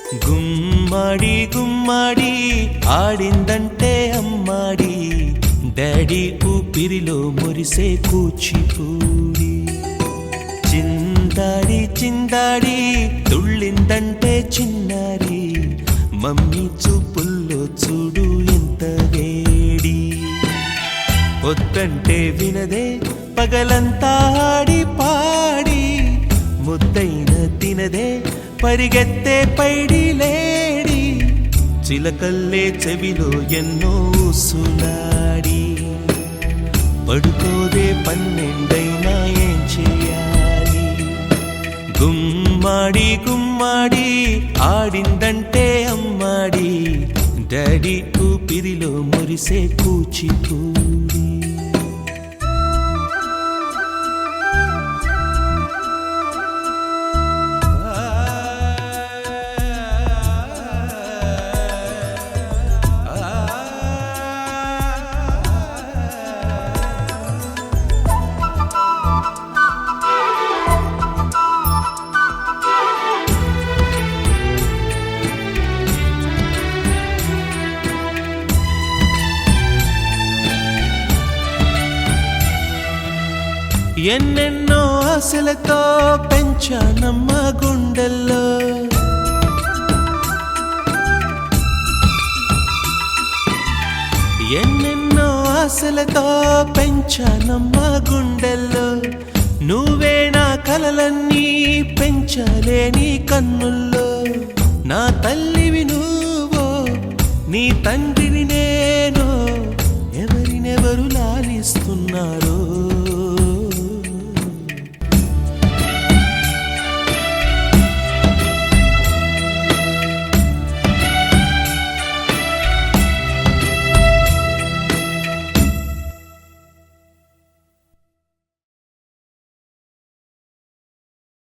గుమ్మడి గుమ్మడి ఆడిందంటే అమ్మాడి, daddy ఊపిరిలో మురిసే కూచిపూడి. చిందాడి చిందాడి తుళ్ళిందంటే చిన్నారి, మమ్మీ చూపుల్లో చూడు ఎంత వేడి. వద్దంటే వినదే పగలంతా ఆడి పాడి, ముద్దైన తినదే పరిగెత్తే పైడి లేడి. చిలకల్లే చెవిలో ఎన్నో ఊసులాడి, పడుకోదే పన్నెండైనా ఏం చేయాలి. గుమ్మాడి గుమ్మాడి ఆడిందంటే అమ్మాడి, డాడీ ఊపిరిలో మురిసే కూచిపూడి. ఎన్నెన్నో ఆశలతో పెంచానమ్మ గుండెల్లో, ఎన్నెన్నో ఆశలతో పెంచానమ్మ గుండెల్లో. నువ్వే నా కలలన్నీ పెంచాలే నీ కన్నుల్లో. నా తల్లివి నువ్వో నీ తండ్రిని నేను, ఎవరినెవరు లాలిస్తున్నారు